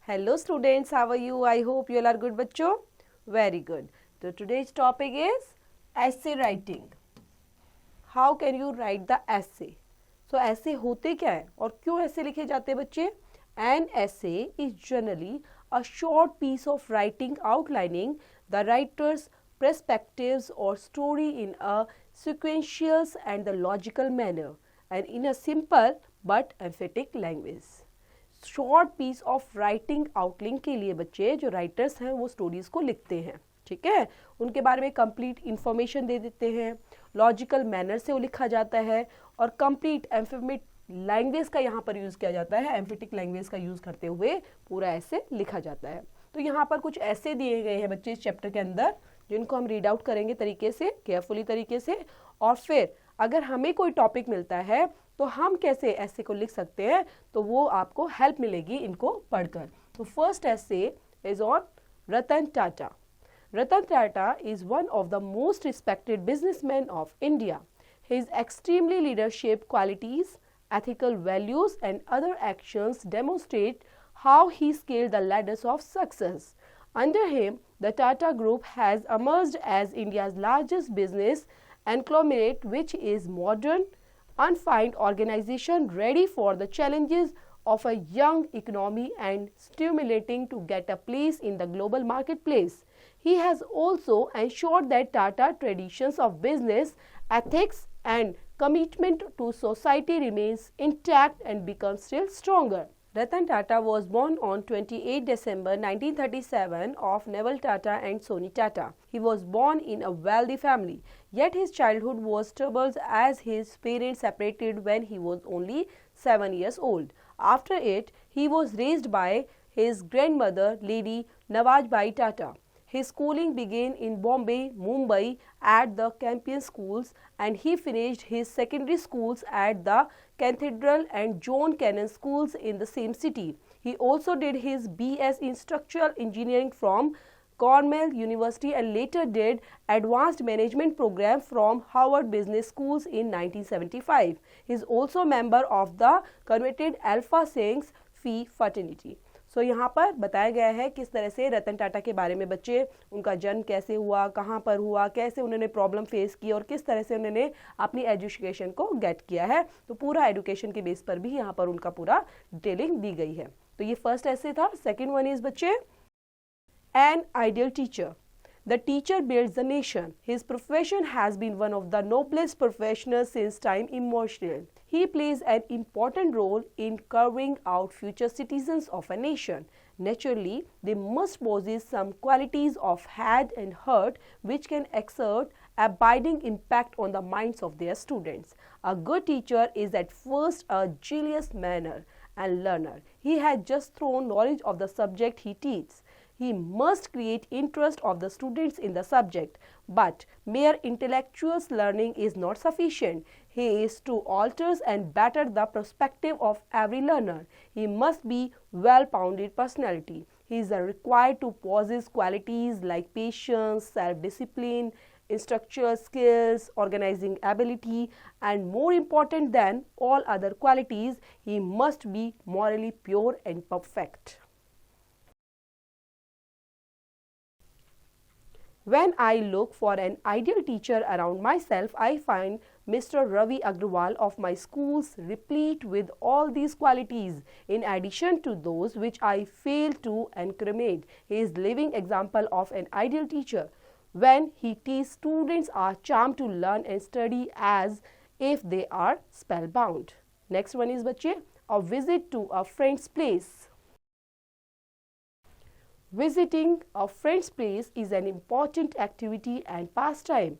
Hello students, how are you? I hope you all are good बच्चों. Very good. So today's topic is essay writing. How can you write the essay? So essay होते क्या है और क्यों ऐसे लिखे जाते हैं बच्चे? An essay is generally a short piece of writing outlining the writer's perspectives or story in a sequential and the logical manner and in a simple but emphatic language. Short piece of writing outline के लिए बच्चे जो writers हैं वो stories को लिखते हैं, ठीक है, उनके बारे में कंप्लीट इंफॉर्मेशन दे देते हैं, लॉजिकल मैनर से वो लिखा जाता है और कंप्लीट एम्फेमिक लैंग्वेज का यहाँ पर यूज़ किया जाता है, एम्फेटिक लैंग्वेज का यूज़ करते हुए पूरा ऐसे लिखा जाता है. तो यहाँ पर कुछ ऐसे दिए गए हैं बच्चे इस चैप्टर के अंदर जिनको हम रीड आउट करेंगे तरीके से, केयरफुली तरीके से, और फिर अगर हमें कोई टॉपिक मिलता है तो हम कैसे ऐसे को लिख सकते हैं तो वो आपको हेल्प मिलेगी इनको पढ़कर. तो फर्स्ट ऐसे is on Ratan Tata. Ratan Tata is one of the most respected businessman of India. His extremely leadership qualities, ethical values and other actions demonstrate how he scaled the ladders of success. Under him, the Tata Group has emerged as India's largest business conglomerate, which is modern, unfined organization ready for the challenges of a young economy and stimulating to get a place in the global marketplace. He has also ensured that Tata traditions of business ethics and commitment to society remains intact and becomes still stronger. Ratan Tata was born on 28 December 1937 of Neville Tata and Soni Tata. He was born in a wealthy family, yet his childhood was troubled as his parents separated when he was only 7 years old. After it, he was raised by his grandmother, Lady Nawajbai Tata. His schooling began in Bombay, Mumbai at the Campion schools, and he finished his secondary schools at the Cathedral and John Cannon schools in the same city. He also did his BS in structural engineering from Cornell University and later did advanced management program from Harvard Business Schools in 1975. He is also a member of the converted Alpha Psi Phi fraternity. तो यहाँ पर बताया गया है किस तरह से रतन टाटा के बारे में बच्चे, उनका जन्म कैसे हुआ, कहाँ पर हुआ, कैसे उन्होंने प्रॉब्लम फेस की और किस तरह से उन्होंने अपनी एजुकेशन को गेट किया है. तो पूरा एजुकेशन के बेस पर भी यहाँ पर उनका पूरा डिटेलिंग दी गई है. तो ये फर्स्ट ऐसे था. सेकेंड वन इज बच्चे an ideal teacher. The teacher builds the nation. His profession has been one of the noblest professions since time immemorial. He plays an important role in carving out future citizens of a nation. Naturally, they must possess some qualities of head and heart which can exert abiding impact on the minds of their students. A good teacher is at first a zealous manner and learner. He has just thrown knowledge of the subject he teaches. He must create interest of the students in the subject, but mere intellectual learning is not sufficient. He is to alter and better the perspective of every learner. He must be well-founded personality. He is required to possess qualities like patience, self-discipline, instructional skills, organizing ability, and more important than all other qualities, he must be morally pure and perfect. When I look for an ideal teacher around myself, I find Mr. Ravi Agrawal of my schools replete with all these qualities, in addition to those which I fail to incriminate. He is living example of an ideal teacher. When he teaches, students are charmed to learn and study as if they are spellbound. Next one is बच्चे, a visit to a friend's place. Visiting a friend's place is an important activity and pastime.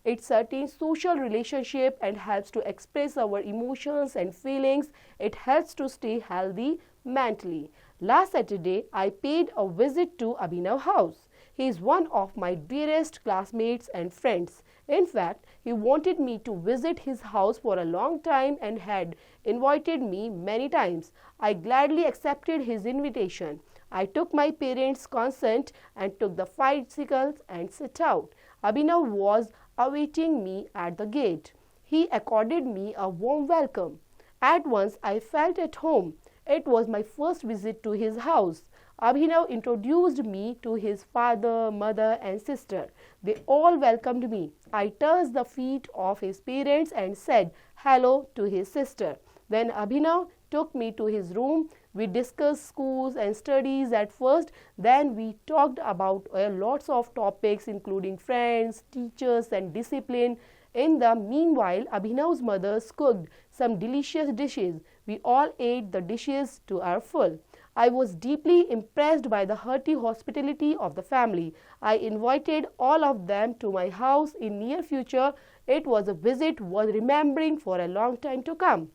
It certains social relationship and helps to express our emotions and feelings. It helps to stay healthy mentally. Last Saturday, I paid a visit to Abhinav house. He is one of my dearest classmates and friends. In fact, he wanted me to visit his house for a long time and had invited me many times. I gladly accepted his invitation. I took my parents' consent and took the bicycles and set out. Abhinav was awaiting me at the gate. He accorded me a warm welcome. At once I felt at home. It was my first visit to his house. Abhinav introduced me to his father, mother and sister. They all welcomed me. I touched the feet of his parents and said hello to his sister. Then Abhinav took me to his room. We discussed schools and studies at first. Then we talked about lots of topics including friends, teachers and discipline. In the meanwhile, Abhinav's mother cooked some delicious dishes. We all ate the dishes to our full. I was deeply impressed by the hearty hospitality of the family. I invited all of them to my house in near future. It was a visit worth remembering for a long time to come.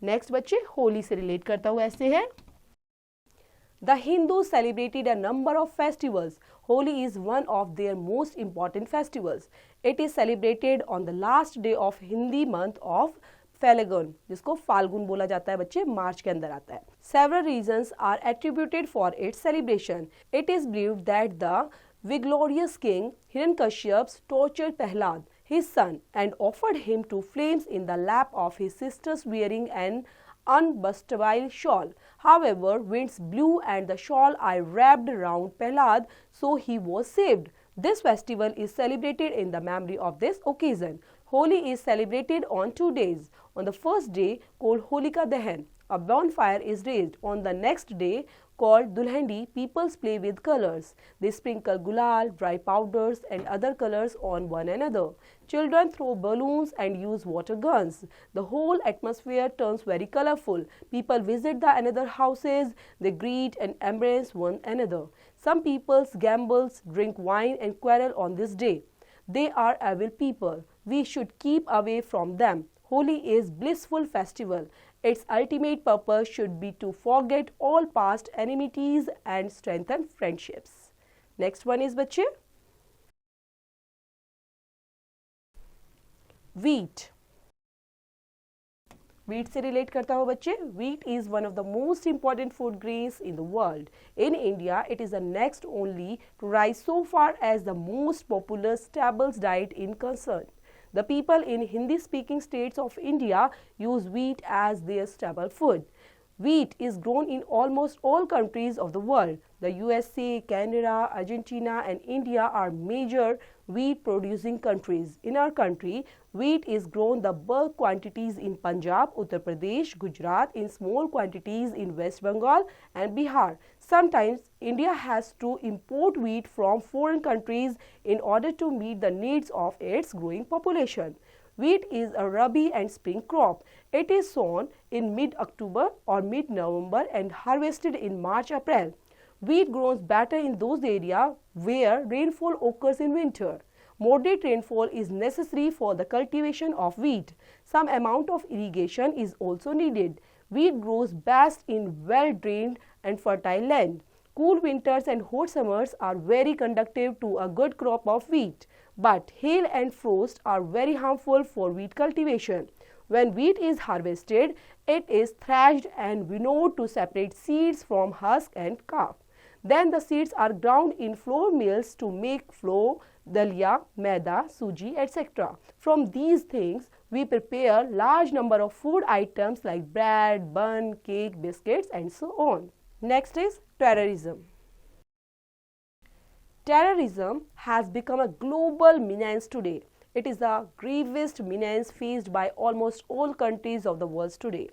Next बच्चे होली से relate करता हुआ ऐसे है The Hindus celebrated a number of festivals. Holi is one of their most important festivals. It is celebrated on the last day of Hindi month of Phalgun, जिसको फाल्गुन बोला जाता है बच्चे, मार्च के अंदर आता है. Several reasons are attributed for its celebration. It is believed that the victorious king Hiranyakashipu tortured Prahlad, his son, and offered him to flames in the lap of his sisters wearing an unbustable shawl. However, winds blew and the shawl I wrapped around Prahlad, so he was saved. This festival is celebrated in the memory of this occasion. Holi is celebrated on 2 days. On the first day, called Holika Dahan, a bonfire is raised. On the next day, called Dulhandi, people play with colors. They sprinkle gulal, dry powders and other colors on one another. Children throw balloons and use water guns. The whole atmosphere turns very colorful. People visit the another houses. They greet and embrace one another. Some people gamble, drink wine and quarrel on this day. They are evil people. We should keep away from them. Holi is blissful festival. Its ultimate purpose should be to forget all past enmities and strengthen friendships. Next one is बच्चे wheat. Wheat से relate करता हो बच्चे. Wheat is one of the most important food grains in the world. In India, it is the next only to rise so far as the most popular staples diet in concern. The people in Hindi-speaking states of India use wheat as their staple food. Wheat is grown in almost all countries of the world. The USA, Canada, Argentina and India are major wheat producing countries. In our country, wheat is grown the bulk quantities in Punjab, Uttar Pradesh, Gujarat, in small quantities in West Bengal and Bihar. Sometimes India has to import wheat from foreign countries in order to meet the needs of its growing population. Wheat is a rabi and spring crop. It is sown in mid-October or mid-November and harvested in March-April. Wheat grows better in those areas where rainfall occurs in winter. Moderate rainfall is necessary for the cultivation of wheat. Some amount of irrigation is also needed. Wheat grows best in well-drained and fertile land. Cool winters and hot summers are very conducive to a good crop of wheat. But hail and frost are very harmful for wheat cultivation. When wheat is harvested, it is threshed and winnowed to separate seeds from husk and chaff. Then the seeds are ground in flour mills to make flour, dalia, maida, suji, etc. From these things, we prepare large number of food items like bread, bun, cake, biscuits and so on. Next is terrorism. Terrorism has become a global menace today. It is the gravest menace faced by almost all countries of the world today.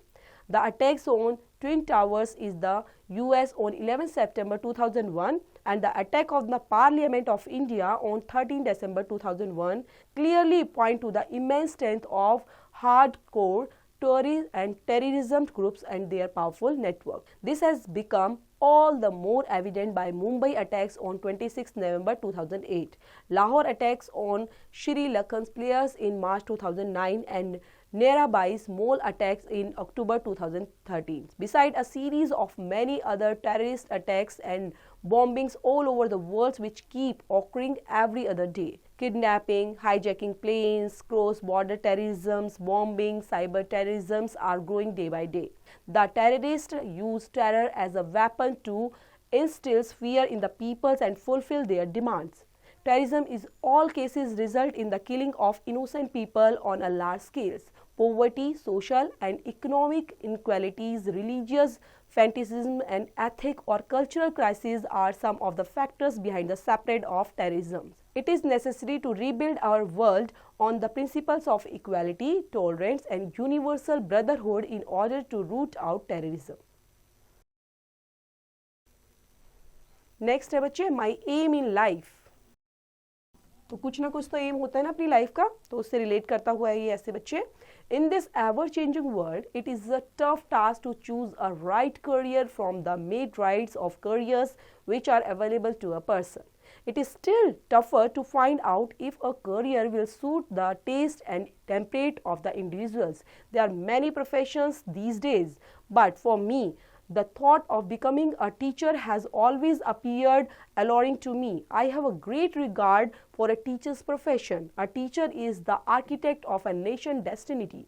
The attacks on Twin Towers is the US on 11 September 2001 and the attack on the Parliament of India on 13 December 2001 clearly point to the immense strength of hardcore terrorism groups and their powerful network. This has become all the more evident by Mumbai attacks on 26 November 2008, Lahore attacks on Sri Lankan's players in March 2009 and Nerabai's mall attacks in October 2013. Beside a series of many other terrorist attacks and bombings all over the world which keep occurring every other day. Kidnapping, hijacking planes, cross-border terrorism, bombing, cyber terrorism are growing day by day. The terrorists use terror as a weapon to instill fear in the peoples and fulfill their demands. Terrorism in all cases result in the killing of innocent people on a large scale. Poverty, social and economic inequalities, religious fanaticism, and ethnic or cultural crises are some of the factors behind the spread of terrorism. It is necessary to rebuild our world on the principles of equality, tolerance, and universal brotherhood in order to root out terrorism. Next है बच्चे माई M in life. तो कुछ ना कुछ तो M होता है ना अपनी लाइफ का, तो उससे रिलेट करता हुआ है ये ऐसे बच्चे. In this ever changing world it is a tough task to choose a right career from the myriads of careers which are available to a person. It is still tougher to find out if a career will suit the taste and temperament of the individuals. There are many professions these days, but for me, the thought of becoming a teacher has always appeared alluring to me. I have a great regard for a teacher's profession. A teacher is the architect of a nation's destiny.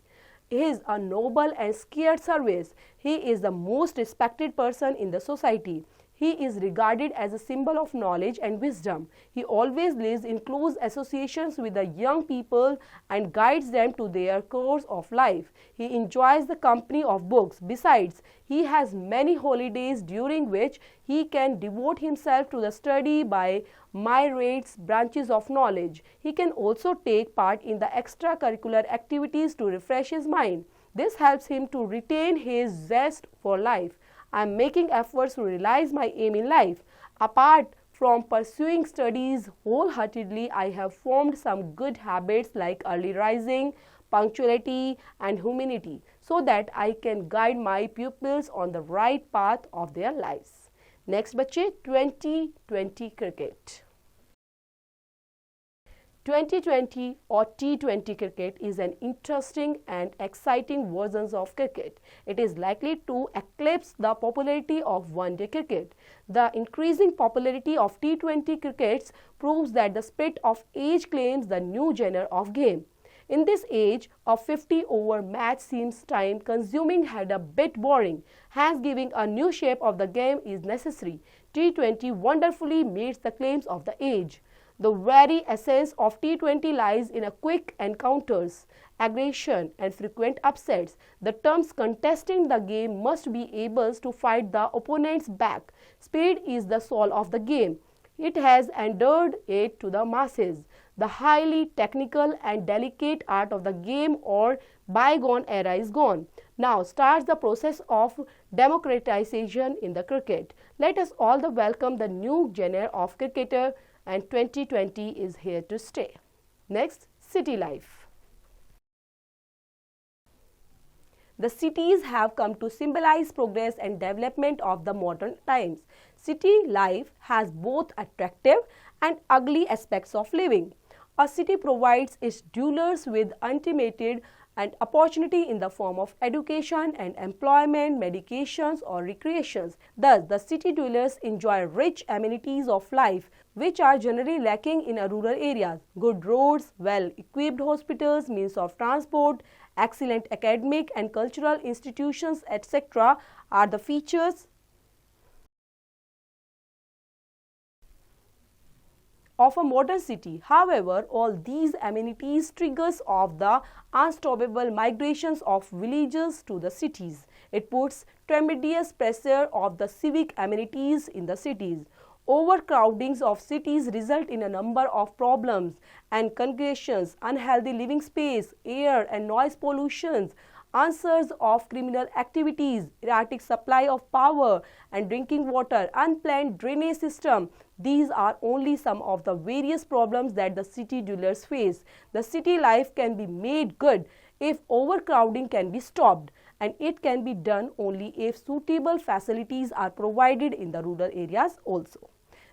He is a noble and scared service. He is the most respected person in the society. He is regarded as a symbol of knowledge and wisdom. He always lives in close associations with the young people and guides them to their course of life. He enjoys the company of books. Besides, he has many holidays during which he can devote himself to the study by myriad branches of knowledge. He can also take part in the extracurricular activities to refresh his mind. This helps him to retain his zest for life. I am making efforts to realize my aim in life. Apart from pursuing studies wholeheartedly, I have formed some good habits like early rising, punctuality, and humility so that I can guide my pupils on the right path of their lives. Next बच्चे 2020 cricket. 2020 or T20 cricket is an interesting and exciting version of cricket. It is likely to eclipse the popularity of one-day cricket. The increasing popularity of T20 cricket proves that the spirit of age claims the new genre of game. In this age, a 50-over match seems time-consuming and a bit boring. Hence, giving a new shape of the game is necessary. T20 wonderfully meets the claims of the age. The very essence of T20 lies in a quick encounters, aggression, and frequent upsets. The teams contesting the game must be able to fight the opponent's back. Speed is the soul of the game. It has endeared it to the masses. The highly technical and delicate art of the game or bygone era is gone. Now starts the process of democratization in the cricket. Let us all welcome the new genre of cricketer, and 2020 is here to stay. Next, city life. The cities have come to symbolize progress and development of the modern times. City life has both attractive and ugly aspects of living. A city provides its dwellers with unlimited and opportunity in the form of education and employment, medications or recreations. Thus, the city dwellers enjoy rich amenities of life which are generally lacking in rural areas. Good roads, well-equipped hospitals, means of transport, excellent academic and cultural institutions, etc. are the features of a modern city. However, all these amenities triggers of the unstoppable migrations of villagers to the cities. It puts tremendous pressure of the civic amenities in the cities. Overcrowdings of cities result in a number of problems and congestions, unhealthy living space, air and noise pollutions, answers of criminal activities, erratic supply of power and drinking water, unplanned drainage system. These are only some of the various problems that the city dwellers face. The city life can be made good if overcrowding can be stopped, and it can be done only if suitable facilities are provided in the rural areas also.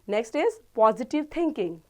Next is positive thinking.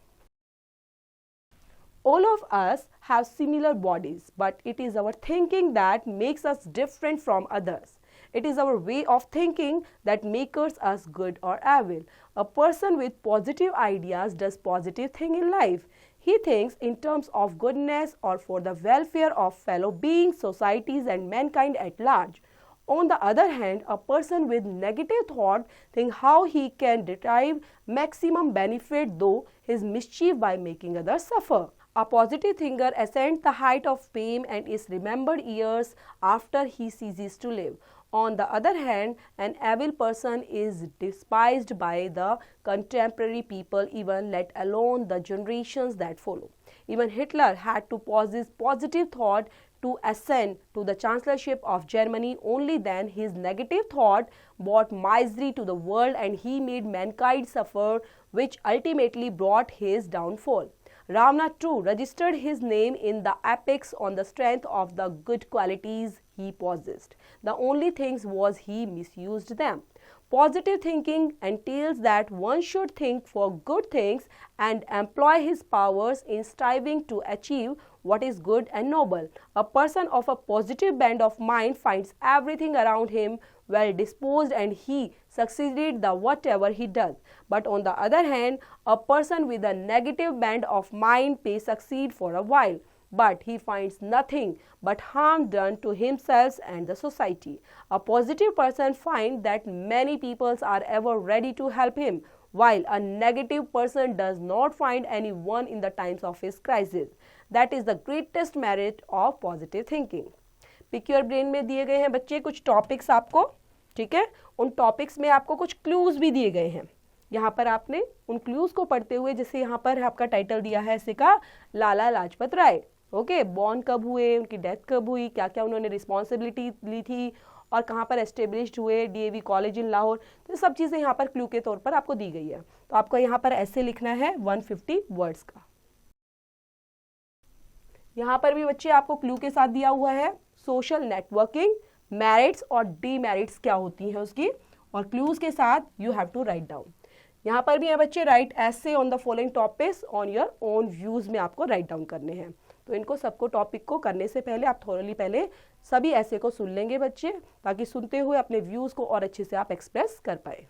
All of us have similar bodies, but it is our thinking that makes us different from others. It is our way of thinking that makes us good or evil. A person with positive ideas does positive thing in life. He thinks in terms of goodness or for the welfare of fellow beings, societies and mankind at large. On the other hand, a person with negative thought thinks how he can derive maximum benefit through his mischief by making others suffer. A positive thinker ascends the height of fame and is remembered years after he ceases to live. On the other hand, an evil person is despised by the contemporary people, even let alone the generations that follow. Even Hitler had to possess positive thought to ascend to the chancellorship of Germany. Only then his negative thought brought misery to the world and he made mankind suffer, which ultimately brought his downfall. Ravana too registered his name in the epics on the strength of the good qualities he possessed. The only thing was he misused them. Positive thinking entails that one should think for good things and employ his powers in striving to achieve what is good and noble. A person of a positive bent of mind finds everything around him well disposed and he succeeded the whatever he does. But on the other hand, a person with a negative bent of mind may succeed for a while, but he finds nothing but harm done to himself and the society. A positive person finds that many people are ever ready to help him, while a negative person does not find anyone in the times of his crisis. That is the greatest merit of positive thinking. Pick your brain में दिए गए हैं बच्चे कुछ topics आपको, ठीक है. उन टॉपिक्स में आपको कुछ क्लूज भी दिए गए हैं. यहाँ पर आपने उन क्लूज को पढ़ते हुए, जैसे यहाँ पर आपका टाइटल दिया है ऐसे का लाला लाजपत राय. ओके, बॉर्न कब हुए, उनकी डेथ कब हुई, क्या क्या उन्होंने रिस्पॉन्सिबिलिटी ली थी और कहाँ पर एस्टेब्लिश्ड हुए, डीएवी कॉलेज इन लाहौर. तो सब चीज़ें यहाँ पर क्लू के तौर पर आपको दी गई है. तो आपको यहाँ पर ऐसे लिखना है 150 वर्ड्स का. यहाँ पर भी बच्चे आपको क्लू के साथ दिया हुआ है सोशल नेटवर्किंग, मेरिट्स और डीमेरिट्स क्या होती हैं उसकी, और क्लूज के साथ you have to write down. यहाँ पर भी है बच्चे write essays on the following topics on your own views में आपको राइट डाउन करने हैं. तो इनको सबको टॉपिक को करने से पहले आप थोरली पहले सभी ऐसे को सुन लेंगे बच्चे, ताकि सुनते हुए अपने व्यूज को और अच्छे से आप एक्सप्रेस कर पाए.